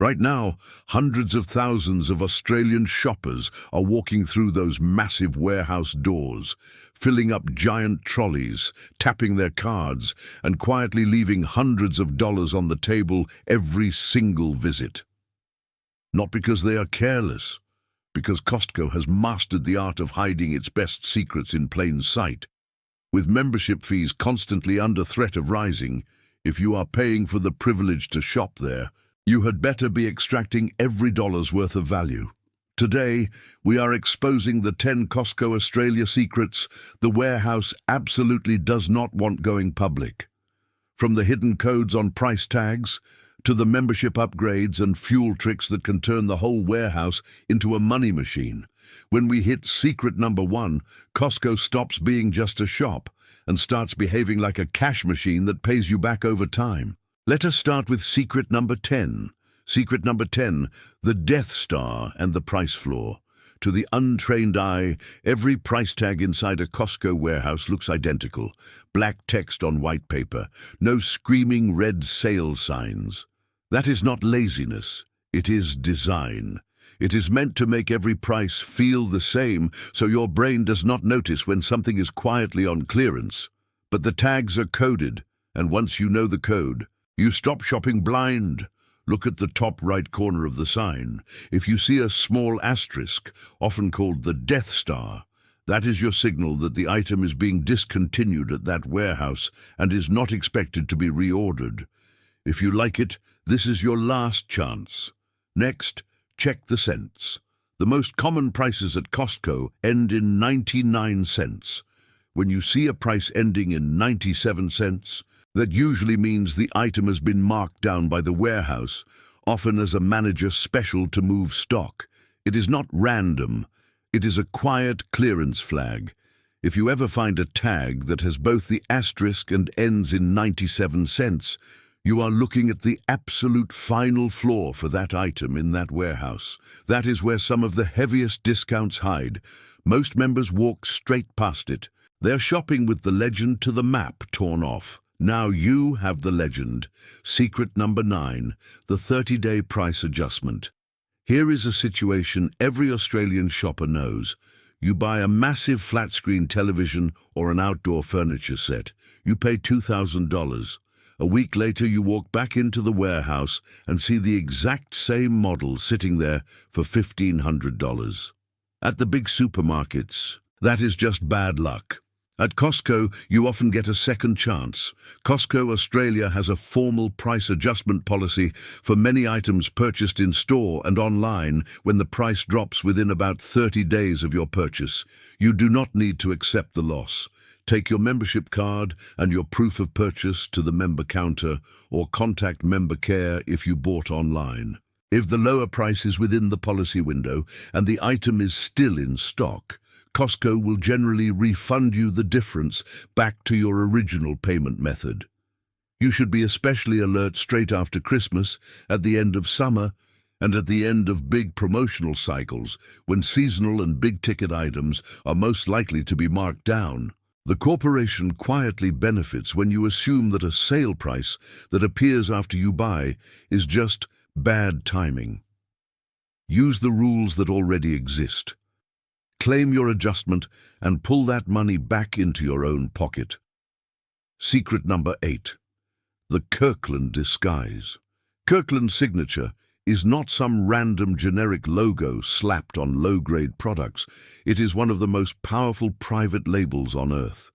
Right now, hundreds of thousands of Australian shoppers are walking through those massive warehouse doors, filling up giant trolleys, tapping their cards, and quietly leaving hundreds of dollars on the table every single visit. Not because they are careless, because Costco has mastered the art of hiding its best secrets in plain sight. With membership fees constantly under threat of rising, if you are paying for the privilege to shop there, you had better be extracting every dollar's worth of value. Today, we are exposing the 10 Costco Australia secrets the warehouse absolutely does not want going public. From the hidden codes on price tags, to the membership upgrades and fuel tricks that can turn the whole warehouse into a money machine. When we hit secret number 1, Costco stops being just a shop and starts behaving like a cash machine that pays you back over time. Let us start with secret number 10. Secret number 10, the Death Star and the price floor. To the untrained eye, every price tag inside a Costco warehouse looks identical. Black text on white paper, no screaming red sale signs. That is not laziness, it is design. It is meant to make every price feel the same, so your brain does not notice when something is quietly on clearance. But the tags are coded, and once you know the code, you stop shopping blind. Look at the top right corner of the sign. If you see a small asterisk, often called the Death Star, that is your signal that the item is being discontinued at that warehouse and is not expected to be reordered. If you like it, this is your last chance. Next, check the cents. The most common prices at Costco end in 99 cents. When you see a price ending in 97 cents, that usually means the item has been marked down by the warehouse, often as a manager special to move stock. It is not random. It is a quiet clearance flag. If you ever find a tag that has both the asterisk and ends in 97 cents, you are looking at the absolute final floor for that item in that warehouse. That is where some of the heaviest discounts hide. Most members walk straight past it. They're shopping with the legend to the map torn off. Now you have the legend. Secret number 9, the 30-day price adjustment. Here is a situation every Australian shopper knows. You buy a massive flat-screen television or an outdoor furniture set. You pay $2,000. A week later, you walk back into the warehouse and see the exact same model sitting there for $1,500. At the big supermarkets, that is just bad luck. At Costco, you often get a second chance. Costco Australia has a formal price adjustment policy for many items purchased in store and online when the price drops within about 30 days of your purchase. You do not need to accept the loss. Take your membership card and your proof of purchase to the member counter or contact member care if you bought online. If the lower price is within the policy window and the item is still in stock, Costco will generally refund you the difference back to your original payment method. You should be especially alert straight after Christmas, at the end of summer, and at the end of big promotional cycles, when seasonal and big-ticket items are most likely to be marked down. The corporation quietly benefits when you assume that a sale price that appears after you buy is just bad timing. Use the rules that already exist. Claim your adjustment and pull that money back into your own pocket. Secret number 8. The Kirkland disguise. Kirkland's signature is not some random generic logo slapped on low-grade products. It is one of the most powerful private labels on earth.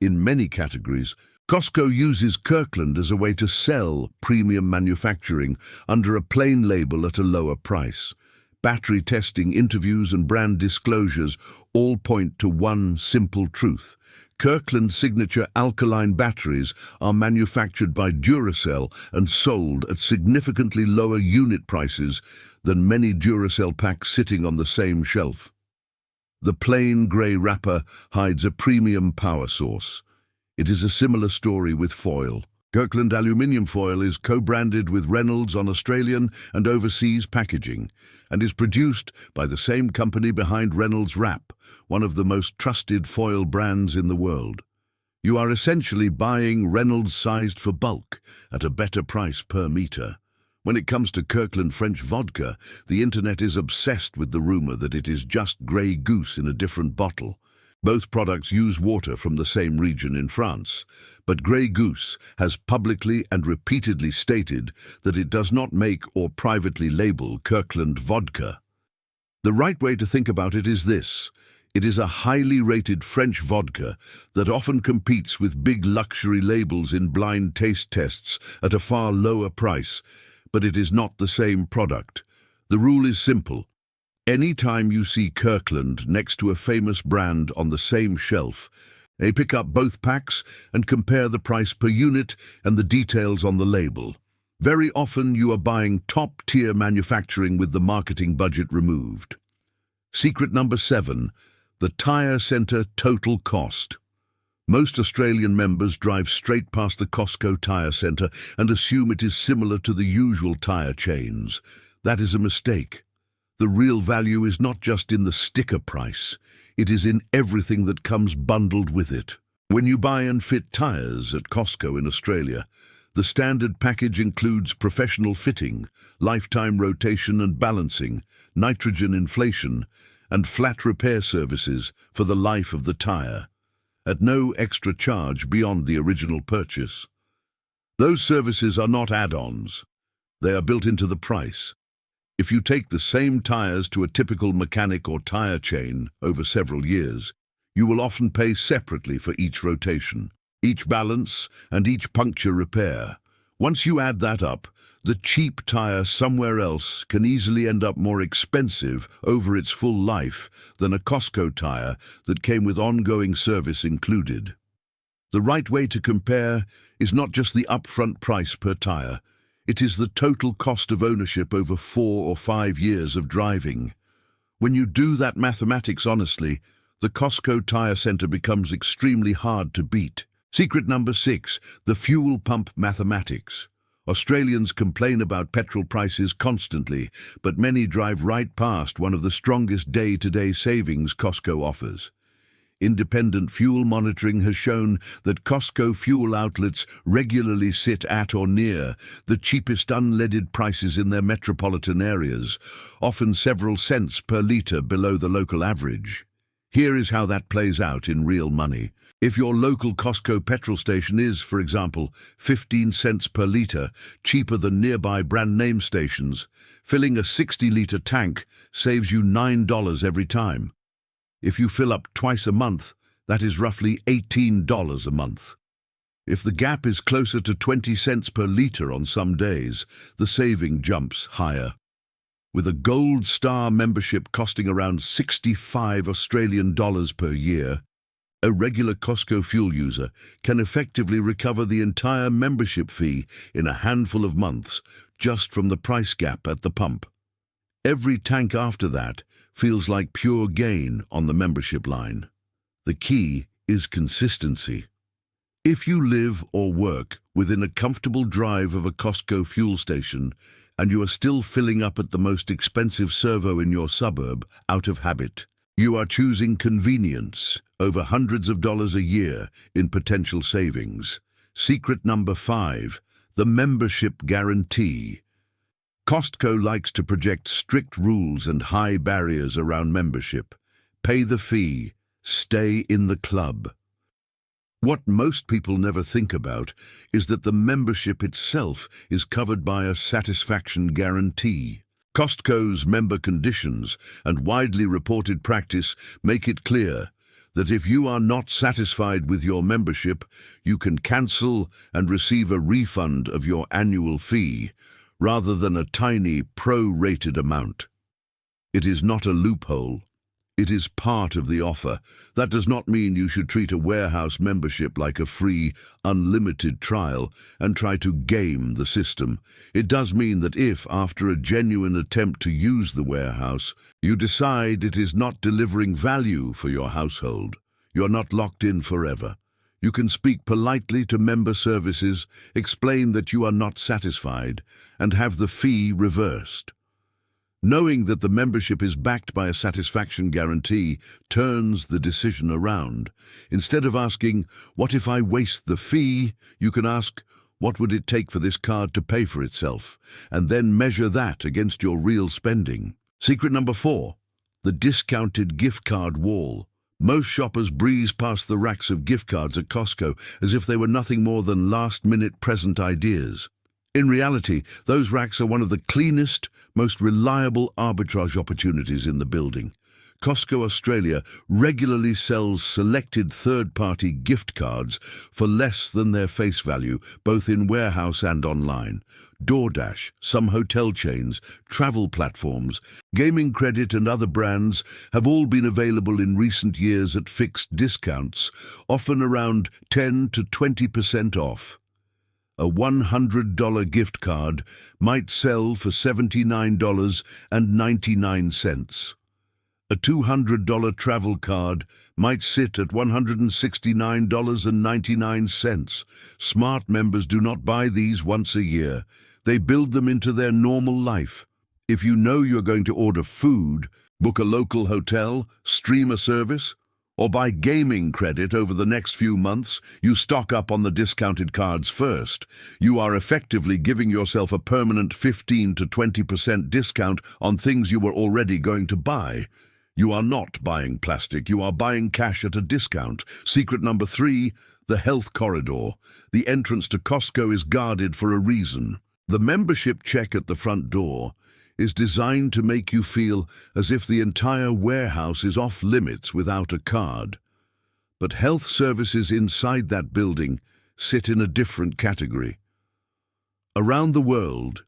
In many categories, Costco uses Kirkland as a way to sell premium manufacturing under a plain label at a lower price. Battery testing, interviews, and brand disclosures all point to one simple truth. Kirkland signature alkaline batteries are manufactured by Duracell and sold at significantly lower unit prices than many Duracell packs sitting on the same shelf. The plain grey wrapper hides a premium power source. It is a similar story with foil. Kirkland aluminium foil is co-branded with Reynolds on Australian and overseas packaging and is produced by the same company behind Reynolds Wrap, one of the most trusted foil brands in the world. You are essentially buying Reynolds sized for bulk at a better price per meter. When it comes to Kirkland French vodka, the internet is obsessed with the rumor that it is just Grey Goose in a different bottle. Both products use water from the same region in France, but Grey Goose has publicly and repeatedly stated that it does not make or privately label Kirkland vodka. The right way to think about it is this. It is a highly rated French vodka that often competes with big luxury labels in blind taste tests at a far lower price, but it is not the same product. The rule is simple. Any time you see Kirkland next to a famous brand on the same shelf, pick up both packs and compare the price per unit and the details on the label. Very often you are buying top-tier manufacturing with the marketing budget removed. Secret number 7, the tyre centre total cost. Most Australian members drive straight past the Costco tyre centre and assume it is similar to the usual tyre chains. That is a mistake. The real value is not just in the sticker price, it is in everything that comes bundled with it. When you buy and fit tyres at Costco in Australia, the standard package includes professional fitting, lifetime rotation and balancing, nitrogen inflation, and flat repair services for the life of the tyre, at no extra charge beyond the original purchase. Those services are not add-ons. They are built into the price. If you take the same tyres to a typical mechanic or tyre chain over several years, you will often pay separately for each rotation, each balance, and each puncture repair. Once you add that up, the cheap tyre somewhere else can easily end up more expensive over its full life than a Costco tyre that came with ongoing service included. The right way to compare is not just the upfront price per tyre. It is the total cost of ownership over 4 or 5 years of driving. When you do that mathematics honestly, the Costco tyre centre becomes extremely hard to beat. Secret number 6, the fuel pump mathematics. Australians complain about petrol prices constantly, but many drive right past one of the strongest day-to-day savings Costco offers. Independent fuel monitoring has shown that Costco fuel outlets regularly sit at or near the cheapest unleaded prices in their metropolitan areas, often several cents per litre below the local average. Here is how that plays out in real money. If your local Costco petrol station is, for example, 15 cents per litre cheaper than nearby brand name stations, filling a 60-litre tank saves you $9 every time. If you fill up twice a month, that is roughly $18 a month. If the gap is closer to 20 cents per litre on some days, the saving jumps higher. With a Gold Star membership costing around 65 Australian dollars per year, a regular Costco fuel user can effectively recover the entire membership fee in a handful of months just from the price gap at the pump. Every tank after that feels like pure gain on the membership line. The key is consistency. If you live or work within a comfortable drive of a Costco fuel station and you are still filling up at the most expensive servo in your suburb out of habit, you are choosing convenience over hundreds of dollars a year in potential savings. Secret number 5, the membership guarantee. Costco likes to project strict rules and high barriers around membership. Pay the fee, stay in the club. What most people never think about is that the membership itself is covered by a satisfaction guarantee. Costco's member conditions and widely reported practice make it clear that if you are not satisfied with your membership, you can cancel and receive a refund of your annual fee, rather than a tiny pro-rated amount. It is not a loophole. It is part of the offer. That does not mean you should treat a warehouse membership like a free, unlimited trial and try to game the system. It does mean that if, after a genuine attempt to use the warehouse, you decide it is not delivering value for your household, you are not locked in forever. You can speak politely to member services, explain that you are not satisfied, and have the fee reversed. Knowing that the membership is backed by a satisfaction guarantee turns the decision around. Instead of asking, "What if I waste the fee?" you can ask, What would it take for this card to pay for itself? And then measure that against your real spending. Secret number 4, the discounted gift card wall. Most shoppers breeze past the racks of gift cards at Costco as if they were nothing more than last-minute present ideas. In reality, those racks are one of the cleanest, most reliable arbitrage opportunities in the building. Costco Australia regularly sells selected third-party gift cards for less than their face value, both in warehouse and online. DoorDash, some hotel chains, travel platforms, gaming credit and other brands have all been available in recent years at fixed discounts, often around 10 to 20% off. A $100 gift card might sell for $79.99. A $200 travel card might sit at $169.99. Smart members do not buy these once a year. They build them into their normal life. If you know you're going to order food, book a local hotel, stream a service, or buy gaming credit over the next few months, you stock up on the discounted cards first. You are effectively giving yourself a permanent 15 to 20% discount on things you were already going to buy. You are not buying plastic, you are buying cash at a discount. Secret number 3, the health corridor. The entrance to Costco is guarded for a reason. The membership check at the front door is designed to make you feel as if the entire warehouse is off limits without a card. But health services inside that building sit in a different category. Around the world,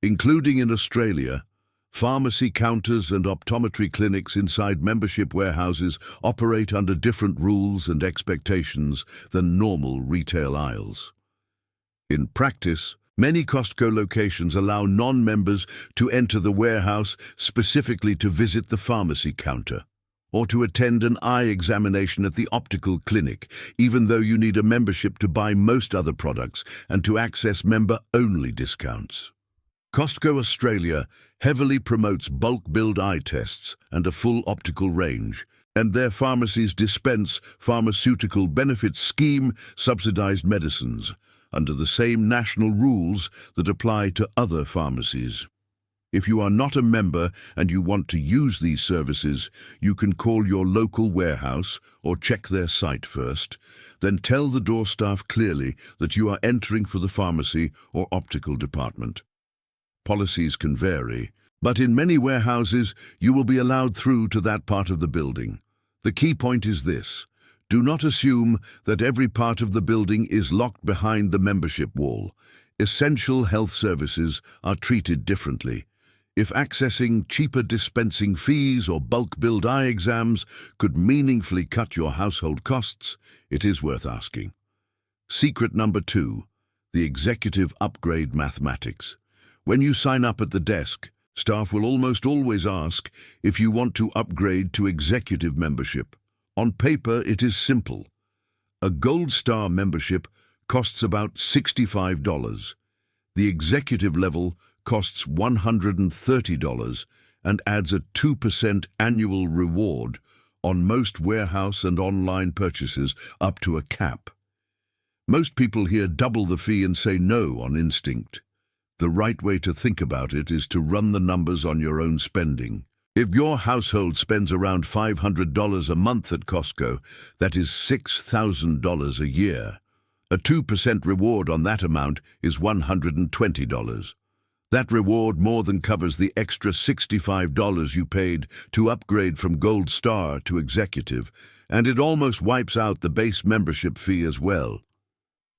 including in Australia, pharmacy counters and optometry clinics inside membership warehouses operate under different rules and expectations than normal retail aisles. In practice, many Costco locations allow non-members to enter the warehouse specifically to visit the pharmacy counter or to attend an eye examination at the optical clinic, even though you need a membership to buy most other products and to access member-only discounts. Costco Australia heavily promotes bulk-billed eye tests and a full optical range, and their pharmacies dispense pharmaceutical benefits scheme subsidized medicines under the same national rules that apply to other pharmacies. If you are not a member and you want to use these services, you can call your local warehouse or check their site first, then tell the door staff clearly that you are entering for the pharmacy or optical department. Policies can vary, but in many warehouses you will be allowed through to that part of the building. The key point is this: do not assume that every part of the building is locked behind the membership wall. Essential health services are treated differently. If accessing cheaper dispensing fees or bulk-billed eye exams could meaningfully cut your household costs, it is worth asking. Secret number 2, the executive upgrade mathematics. When you sign up at the desk, staff will almost always ask if you want to upgrade to executive membership. On paper, it is simple. A Gold Star membership costs about $65. The executive level costs $130 and adds a 2% annual reward on most warehouse and online purchases up to a cap. Most people hear double the fee and say no on instinct. The right way to think about it is to run the numbers on your own spending. If your household spends around $500 a month at Costco, that is $6,000 a year. A 2% reward on that amount is $120. That reward more than covers the extra $65 you paid to upgrade from Gold Star to Executive, and it almost wipes out the base membership fee as well.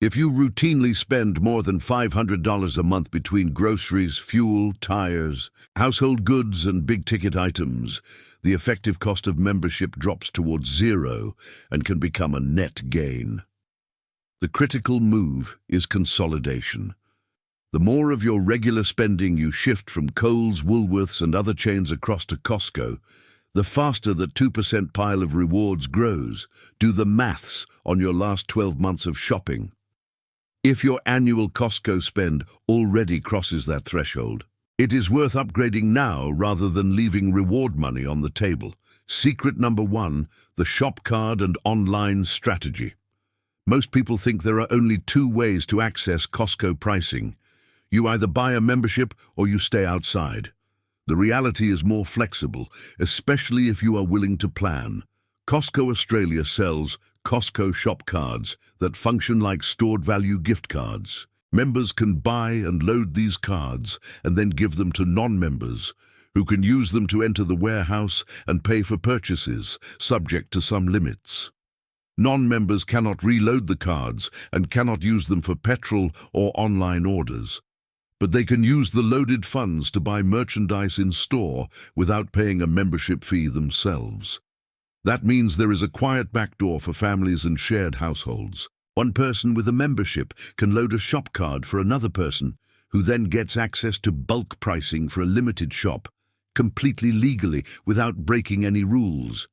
If you routinely spend more than $500 a month between groceries, fuel, tires, household goods, and big-ticket items, the effective cost of membership drops towards zero and can become a net gain. The critical move is consolidation. The more of your regular spending you shift from Kohl's, Woolworths, and other chains across to Costco, the faster that 2% pile of rewards grows. Do the maths on your last 12 months of shopping. If your annual Costco spend already crosses that threshold, it is worth upgrading now rather than leaving reward money on the table. Secret number 1, the shop card and online strategy. Most people think there are only two ways to access Costco pricing. You either buy a membership or you stay outside. The reality is more flexible, especially if you are willing to plan. Costco Australia sells Costco shop cards that function like stored value gift cards. Members can buy and load these cards and then give them to non-members, who can use them to enter the warehouse and pay for purchases, subject to some limits. Non-members cannot reload the cards and cannot use them for petrol or online orders. But they can use the loaded funds to buy merchandise in store without paying a membership fee themselves. That means there is a quiet backdoor for families and shared households. One person with a membership can load a shop card for another person, who then gets access to bulk pricing for a limited shop, completely legally without breaking any rules.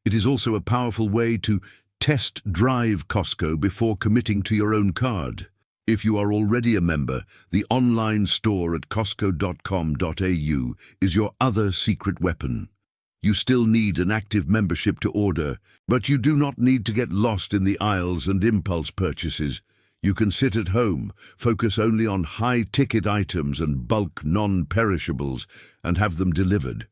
It is also a powerful way to test drive Costco before committing to your own card. If you are already a member, the online store at costco.com.au is your other secret weapon. You still need an active membership to order, but you do not need to get lost in the aisles and impulse purchases. You can sit at home, focus only on high-ticket items and bulk non-perishables, and have them delivered.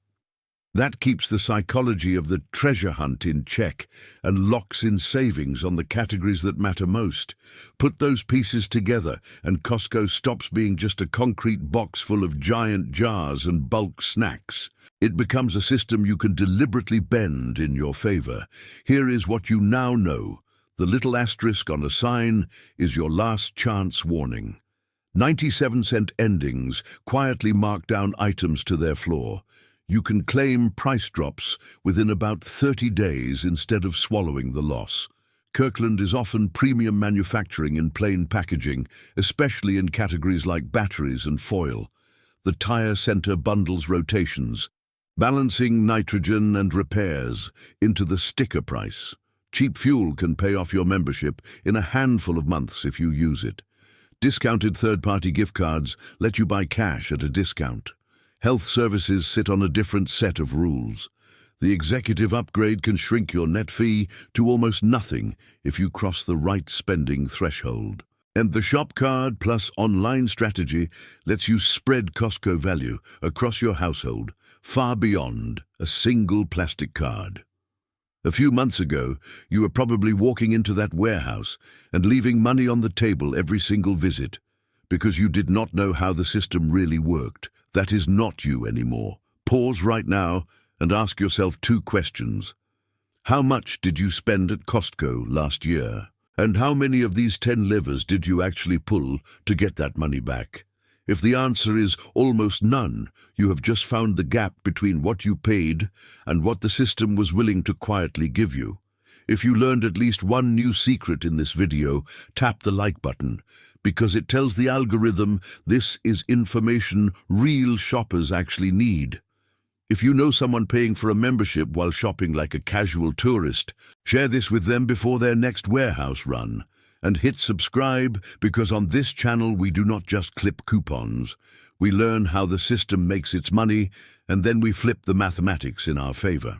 That keeps the psychology of the treasure hunt in check and locks in savings on the categories that matter most. Put those pieces together and Costco stops being just a concrete box full of giant jars and bulk snacks. It becomes a system you can deliberately bend in your favor. Here is what you now know. The little asterisk on a sign is your last chance warning. 97-cent endings quietly mark down items to their floor. You can claim price drops within about 30 days instead of swallowing the loss. Kirkland is often premium manufacturing in plain packaging, especially in categories like batteries and foil. The tire center bundles rotations, balancing nitrogen and repairs into the sticker price. Cheap fuel can pay off your membership in a handful of months if you use it. Discounted third-party gift cards let you buy cash at a discount. Health services sit on a different set of rules. The executive upgrade can shrink your net fee to almost nothing if you cross the right spending threshold. And the shop card plus online strategy lets you spread Costco value across your household, far beyond a single plastic card. A few months ago, you were probably walking into that warehouse and leaving money on the table every single visit because you did not know how the system really worked. That is not you anymore. Pause right now and ask yourself two questions. How much did you spend at Costco last year? And how many of these 10 levers did you actually pull to get that money back? If the answer is almost none, you have just found the gap between what you paid and what the system was willing to quietly give you. If you learned at least one new secret in this video, tap the like button, because it tells the algorithm this is information real shoppers actually need. If you know someone paying for a membership while shopping like a casual tourist, share this with them before their next warehouse run. And hit subscribe, because on this channel we do not just clip coupons. We learn how the system makes its money, and then we flip the mathematics in our favor.